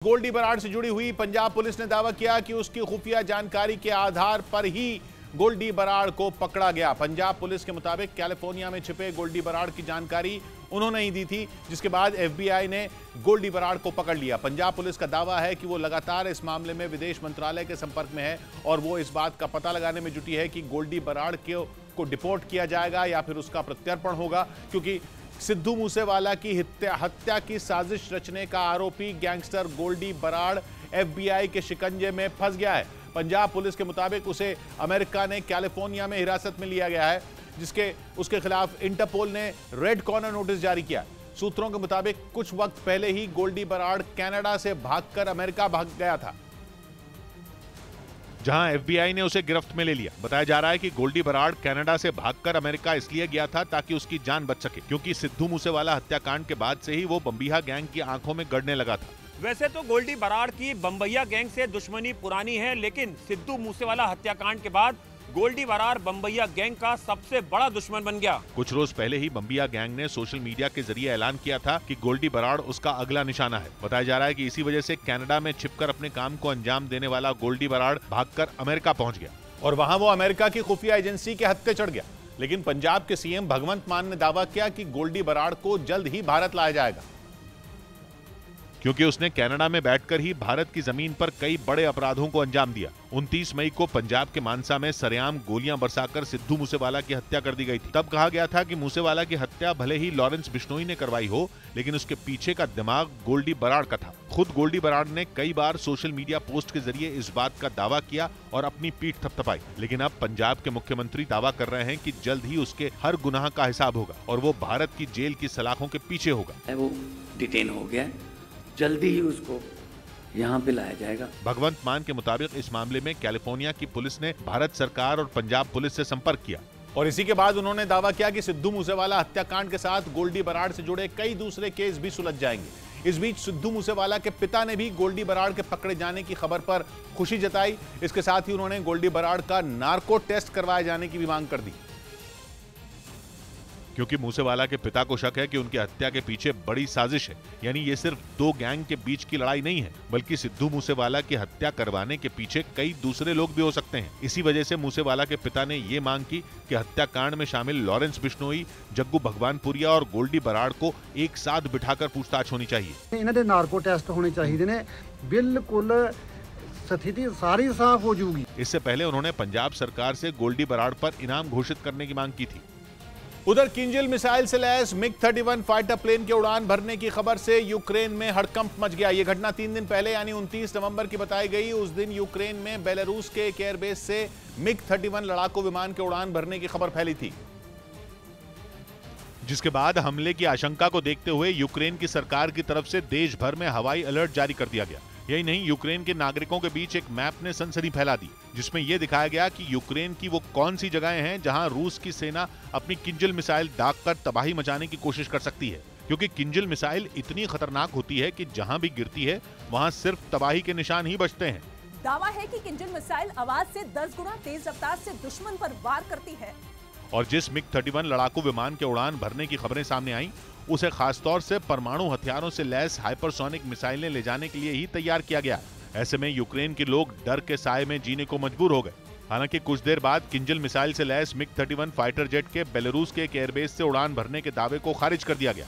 गोल्डी बराड़ से जुड़ी हुई पंजाब पुलिस ने दावा किया कि उसकी खुफिया जानकारी के आधार पर ही गोल्डी बराड़ को पकड़ा गया। पंजाब पुलिस के मुताबिक कैलिफोर्निया में छिपे गोल्डी बराड़ की जानकारी उन्होंने ही दी थी, जिसके बाद एफबीआई ने गोल्डी बराड़ को पकड़ लिया। पंजाब पुलिस का दावा है कि वो लगातार इस मामले में विदेश मंत्रालय के संपर्क में है और वो इस बात का पता लगाने में जुटी है कि गोल्डी बराड़ को डिपोर्ट किया जाएगा या फिर उसका प्रत्यर्पण होगा, क्योंकि सिद्धू मूसेवाला की हत्या की साजिश रचने का आरोपी गैंगस्टर गोल्डी बराड़ एफबीआई के शिकंजे में फंस गया है। पंजाब पुलिस के मुताबिक उसे अमेरिका ने कैलिफोर्निया में हिरासत में लिया गया है, उसके खिलाफ इंटरपोल ने रेड कॉर्नर नोटिस जारी किया। सूत्रों के मुताबिक कुछ वक्त पहले ही गोल्डी बराड़ कनाडा से भागकर अमेरिका भाग गया था, जहां एफबीआई ने उसे गिरफ्त में ले लिया। बताया जा रहा है कि गोल्डी बराड़ कनाडा से भागकर अमेरिका इसलिए गया था ताकि उसकी जान बच सके, क्योंकि सिद्धू मूसेवाला हत्याकांड के बाद से ही वो बम्बिहा गैंग की आंखों में गड़ने लगा था। वैसे तो गोल्डी बराड़ की बम्बैया गैंग से दुश्मनी पुरानी है, लेकिन सिद्धू मूसेवाला हत्याकांड के बाद गोल्डी बराड़ बम्बैया गैंग का सबसे बड़ा दुश्मन बन गया। कुछ रोज पहले ही बम्बिया गैंग ने सोशल मीडिया के जरिए ऐलान किया था कि गोल्डी बराड़ उसका अगला निशाना है। बताया जा रहा है कि इसी वजह से कनाडा में छिपकर अपने काम को अंजाम देने वाला गोल्डी बराड़ भागकर अमेरिका पहुंच गया और वहां वो अमेरिका की खुफिया एजेंसी के हत्थे चढ़ गया। लेकिन पंजाब के सीएम भगवंत मान ने दावा किया कि गोल्डी बराड़ को जल्द ही भारत लाया जाएगा, क्योंकि उसने कनाडा में बैठकर ही भारत की जमीन पर कई बड़े अपराधों को अंजाम दिया। 29 मई को पंजाब के मानसा में सरेआम गोलियां बरसाकर सिद्धू मूसेवाला की हत्या कर दी गई थी। तब कहा गया था कि मूसेवाला की हत्या भले ही लॉरेंस बिश्नोई ने करवाई हो, लेकिन उसके पीछे का दिमाग गोल्डी बराड़ का था। खुद गोल्डी बराड़ ने कई बार सोशल मीडिया पोस्ट के जरिए इस बात का दावा किया और अपनी पीठ थपथपाई। लेकिन अब पंजाब के मुख्यमंत्री दावा कर रहे हैं कि जल्द ही उसके हर गुनाह का हिसाब होगा और वो भारत की जेल की सलाखों के पीछे होगा। वो डिटेन हो गया, जल्दी ही उसको यहाँ पे लाया जाएगा। भगवंत मान के मुताबिक इस मामले में कैलिफोर्निया की पुलिस ने भारत सरकार और पंजाब पुलिस से संपर्क किया और इसी के बाद उन्होंने दावा किया कि सिद्धू मूसेवाला हत्याकांड के साथ गोल्डी बराड़ से जुड़े कई दूसरे केस भी सुलझ जाएंगे। इस बीच सिद्धू मूसेवाला के पिता ने भी गोल्डी बराड़ के पकड़े जाने की खबर पर खुशी जताई। इसके साथ ही उन्होंने गोल्डी बराड़ का नार्को टेस्ट करवाए जाने की भी मांग कर दी, क्योंकि मूसेवाला के पिता को शक है कि उनकी हत्या के पीछे बड़ी साजिश है। यानी ये सिर्फ दो गैंग के बीच की लड़ाई नहीं है, बल्कि सिद्धू मूसेवाला की हत्या करवाने के पीछे कई दूसरे लोग भी हो सकते हैं। इसी वजह से मूसेवाला के पिता ने ये मांग की कि हत्याकांड में शामिल लॉरेंस बिश्नोई, जग्गू भगवानपुरिया और गोल्डी बराड़ को एक साथ बिठाकर पूछताछ होनी चाहिए। इन्हां दे नार्को टेस्ट होने चाहिए ने, बिल्कुल स्थिति सारी साफ हो जाएगी। इससे पहले उन्होंने पंजाब सरकार से गोल्डी बराड़ पर इनाम घोषित करने की मांग की थी। उधर किंजल मिसाइल से लैस मिग-31 फाइटर प्लेन के उड़ान भरने की खबर से यूक्रेन में हड़कंप मच गया। यह घटना 3 दिन पहले यानी 29 नवंबर की बताई गई। उस दिन यूक्रेन में बेलारूस के एक एयरबेस से मिग-31 लड़ाकू विमान के उड़ान भरने की खबर फैली थी, जिसके बाद हमले की आशंका को देखते हुए यूक्रेन की सरकार की तरफ से देश भर में हवाई अलर्ट जारी कर दिया गया। यही नहीं, यूक्रेन के नागरिकों के बीच एक मैप ने सनसनी फैला दी, जिसमें यह दिखाया गया कि यूक्रेन की वो कौन सी जगहें हैं जहां रूस की सेना अपनी किंजल मिसाइल दागकर तबाही मचाने की कोशिश कर सकती है। क्योंकि किंजल मिसाइल इतनी खतरनाक होती है कि जहां भी गिरती है वहां सिर्फ तबाही के निशान ही बचते हैं। दावा है कि किंजल मिसाइल आवाज से 10 गुना तेज रफ्तार से दुश्मन पर वार करती है और जिस मिग-31 लड़ाकू विमान के उड़ान भरने की खबरें सामने आई, उसे खासतौर से परमाणु हथियारों से लैस हाइपरसोनिक मिसाइलें ले जाने के लिए ही तैयार किया गया। ऐसे में यूक्रेन के लोग डर के साए में जीने को मजबूर हो गए। हालांकि कुछ देर बाद किंजल मिसाइल से लैस मिग-31 फाइटर जेट के बेलारूस के एक एयरबेस से उड़ान भरने के दावे को खारिज कर दिया गया।